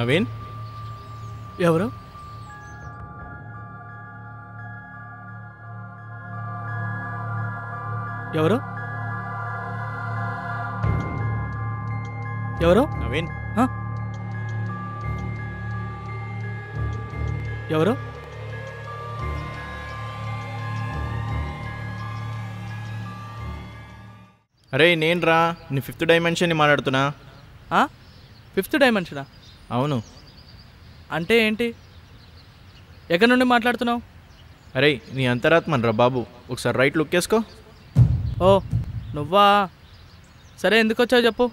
నవీన్ ఎవరు? ఎవరు? ఎవరు? నవీన్ ఎవరు? అరే నేను రా నీ 5th డైమెన్షన్ని మాట్లాడుతున్నా. ఫిఫ్త్ డైమెన్షనా? అవును. అంటే ఏంటి? ఎక్కడి నుండి మాట్లాడుతున్నావు? అరే నీ అంతరాత్మన్ రా బాబు, ఒకసారి రైట్ లుక్ వేసుకో. ఓ నువ్వా? సరే ఎందుకు వచ్చావు చెప్పు.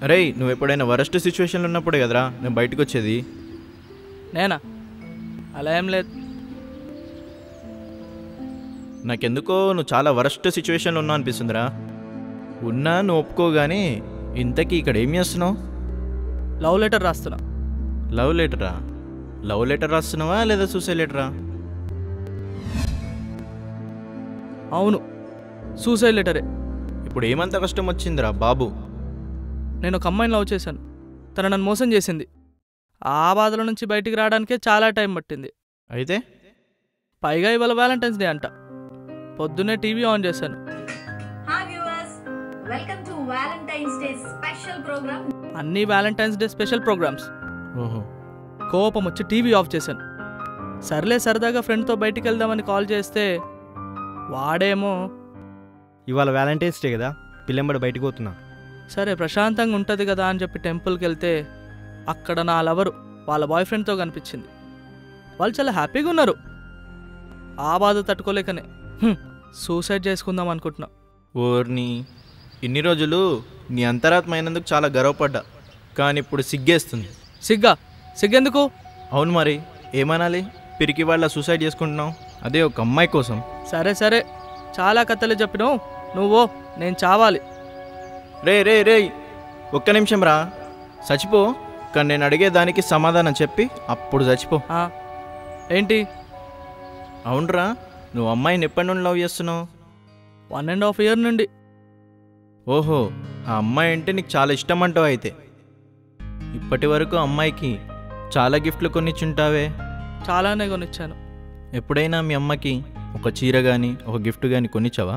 అరే నువ్వు ఎప్పుడైనా వరస్ట్ సిచ్యువేషన్లో ఉన్నప్పుడే కదరా నేను బయటకు వచ్చేది. నేనా? అలా ఏం లేదు. నాకెందుకో నువ్వు చాలా వరస్ట్ సిచ్యువేషన్లో ఉన్నావు అనిపిస్తుందిరా. ఉన్నా నువ్వు ఒప్పుకోగానే. ఇంతకీ ఇక్కడ ఏం చేస్తున్నావు? లవ్ లెటర్ రాస్తున్నా. లవ్ లెటరా? లవ్ లెటర్ రాస్తున్నావా లేదా సూసైడ్ లెటరా? అవును, సూసైడ్ లెటరే. ఇప్పుడు ఏమంత కష్టం వచ్చిందిరా బాబు? నేను ఒక అమ్మాయిని లవ్ చేశాను. తను నన్ను మోసం చేసింది. ఆ బాధల నుంచి బయటికి రావడానికే చాలా టైం పట్టింది. అయితే పైగా ఇవాళ వ్యాలంటైన్స్ డే అంట. పొద్దున్నే టీవీ ఆన్ చేశాను. అన్ని వ్యాలంటైన్స్ డే స్పెషల్ ప్రోగ్రామ్స్. ఓహో. కోపం వచ్చి టీవీ ఆఫ్ చేశాను. సర్లే సరదాగా ఫ్రెండ్తో బయటికి వెళ్దామని కాల్ చేస్తే వాడేమో ఇవాళ వ్యాలంటైన్స్ డే కదా, పిల్లెంబడి బయటకు పోతున్నా. సరే ప్రశాంతంగా ఉంటుంది కదా అని చెప్పి టెంపుల్కి వెళ్తే అక్కడ నా లవరు వాళ్ళ బాయ్ ఫ్రెండ్తో కనిపించింది. వాళ్ళు చాలా హ్యాపీగా ఉన్నారు. ఆ బాధ తట్టుకోలేకనే సూసైడ్ చేసుకుందాం అనుకుంటున్నా. ఓర్ని, ఇన్ని రోజులు నీ అంతరాత్మ అయినందుకు చాలా గర్వపడ్డా, కానీ ఇప్పుడు సిగ్గేస్తుంది. సిగ్గెందుకు? అవును మరి ఏమనాలి? పిరికి వాళ్ళ సూసైడ్ చేసుకుంటున్నావు, అదే ఒక అమ్మాయి కోసం. సరే చాలా కథలు చెప్పినావు. నువ్వో నేను చావాలి. రే ఒక్క నిమిషం రా. చచ్చిపో, కానీ నేను అడిగేదానికి సమాధానం చెప్పి అప్పుడు చచ్చిపో. ఏంటి? అవునరా, నువ్వు అమ్మాయిని ఎప్పటి నుండి లవ్ చేస్తున్నావు? 1.5 year నుండి. ఓహో, ఆ అమ్మాయి అంటే నీకు చాలా ఇష్టం అంటావు అయితే. ఇప్పటి వరకు అమ్మాయికి చాలా గిఫ్ట్లు కొనిచ్చుంటావే. చాలానే కొనిచ్చాను. ఎప్పుడైనా మీ అమ్మకి ఒక చీర కానీ ఒక గిఫ్ట్ కానీ కొనిచ్చావా?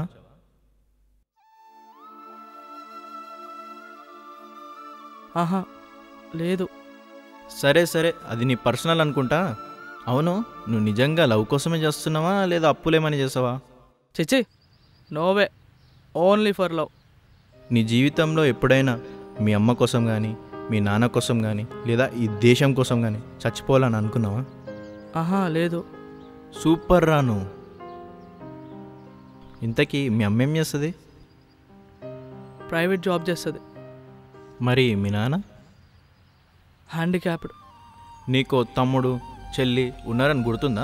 ఆహా లేదు. సరే అది నీ పర్సనల్ అనుకుంటా. అవును, నువ్వు నిజంగా లవ్ కోసమే చేస్తున్నావా లేదా అప్పులేమని చేసావా? చిచి, నోవే, ఓన్లీ ఫర్ లవ్. నీ జీవితంలో ఎప్పుడైనా మీ అమ్మ కోసం కానీ మీ నాన్న కోసం కానీ లేదా ఈ దేశం కోసం కానీ చచ్చిపోవాలని అనుకున్నావా? ఆహా లేదు. సూపర్ రా నువ్వు. ఇంతకీ మీ అమ్మ ఏం చేస్తుంది? ప్రైవేట్ జాబ్ చేస్తుంది. మరి మీ నాన్న? హ్యాండిక్యాప్డ్. నీకు తమ్ముడు చెల్లి ఉన్నారని గుర్తుందా?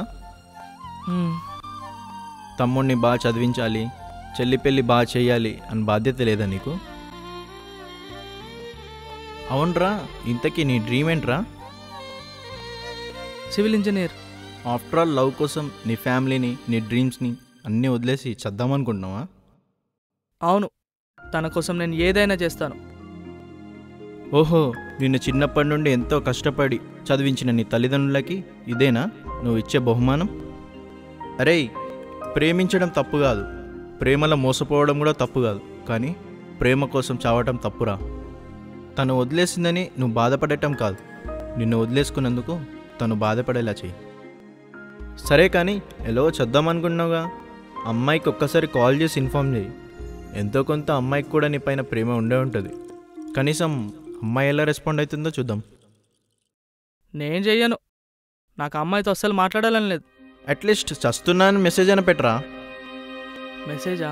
తమ్ముడిని బాగా చదివించాలి, చెల్లి పెళ్ళి బాగా చేయాలి అని బాధ్యత లేదా నీకు? అవునరా, ఇంతకీ నీ డ్రీమ్ ఏంట్రా? Civil engineer. After all love కోసం నీ ఫ్యామిలీని నీ డ్రీమ్స్ని అన్నీ వదిలేసి చద్దామనుకుంటున్నావా? అవును, తన కోసం నేను ఏదైనా చేస్తాను. ఓహో, నిన్ను చిన్నప్పటి నుండి ఎంతో కష్టపడి చదివించిన నీ తల్లిదండ్రులకి ఇదేనా నువ్వు ఇచ్చే బహుమానం? అరే, ప్రేమించడం తప్పు కాదు, ప్రేమలో మోసపోవడం కూడా తప్పు కాదు, కానీ ప్రేమ కోసం చావటం తప్పురా. తను వదిలేసిందని నువ్వు బాధపడటం కాదు, నిన్ను వదిలేసుకున్నందుకు తను బాధపడేలా చెయ్యి. సరే కానీ ఎలాగో చద్దామనుకున్నావుగా, అమ్మాయికి ఒక్కసారి కాల్ చేసి ఇన్ఫామ్ చేయి. ఎంతో కొంత అమ్మాయికి కూడా నీ పైన ప్రేమ ఉండే ఉంటుంది. కనీసం అమ్మాయి ఎలా రెస్పాండ్ అవుతుందో చూద్దాం. నేను చెయ్యను. నాకు అమ్మాయితో అస్సలు మాట్లాడాలని లేదు. అట్లీస్ట్ చస్తున్నాను మెసేజ్ అయినా పెట్టరా. మెసేజా?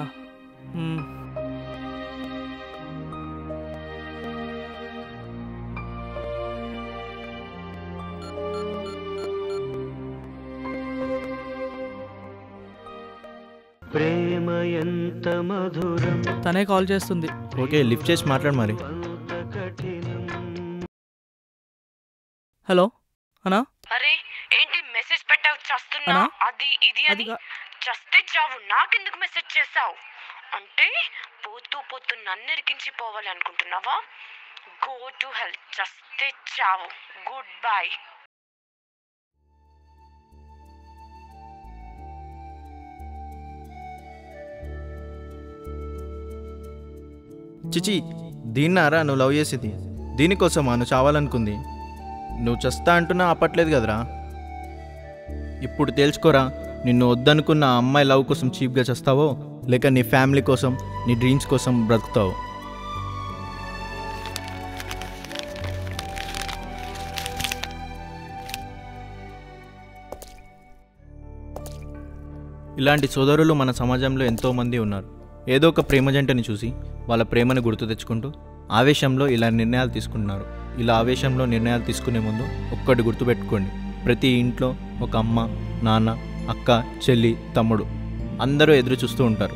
ప్రేమ ఎంత మధురం. తనే కాల్ చేస్తుంది. ఓకే, లిఫ్ట్ చేసి మాట్లాడు మరి. హలో అన్నా. అరే ఏంటి మెసేజ్ పెట్టావు? చస్తున్నా అది ఇది అని. చస్తే చావు, నాకెందుకు మెసేజ్ చేసావు? అంటే పోతూ నన్ను ఇరికించి పోవాలి అనుకుంటున్నావా? గో టు హెల్త్, చస్తే చావు. Good bye. చిచి, దీన్నారా నువ్వు లవ్ చేసేది? దీనికోసమా నువ్వు చావాలనుకుంది? నువ్వు చస్తా అంటున్నా ఆపట్లేదు కదరా. ఇప్పుడు తేల్చుకోరా, నిన్ను వద్దనుకున్న ఆ అమ్మాయి లవ్ కోసం చీప్గా చేస్తావో, లేక నీ ఫ్యామిలీ కోసం, నీ డ్రీమ్స్ కోసం బ్రతుకుతావో. ఇలాంటి సోదరులు మన సమాజంలో ఎంతోమంది ఉన్నారు. ఏదో ఒక ప్రేమ జంటని చూసి వాళ్ళ ప్రేమను గుర్తు తెచ్చుకుంటూ ఆవేశంలో ఇలా నిర్ణయాలు తీసుకుంటున్నారు. ఇలా ఆవేశంలో నిర్ణయాలు తీసుకునే ముందు ఒక్కటి గుర్తుపెట్టుకోండి, ప్రతి ఇంట్లో ఒక అమ్మ, నాన్న, అక్క, చెల్లి, తమ్ముడు అందరూ ఎదురు చూస్తూ ఉంటారు.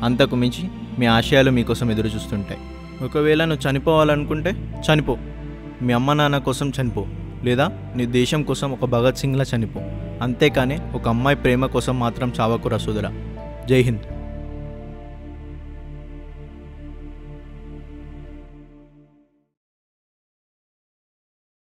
అంతకు మించి మీ ఆశయాలు మీకోసం ఎదురు చూస్తుంటాయి. ఒకవేళ నువ్వు చనిపోవాలనుకుంటే చనిపో, మీ అమ్మ నాన్న కోసం చనిపో, లేదా నీ దేశం కోసం ఒక భగత్ సింగ్లా చనిపో. అంతేకాని ఒక అమ్మాయి ప్రేమ కోసం మాత్రం చావకురా సోదరా. జై హింద్.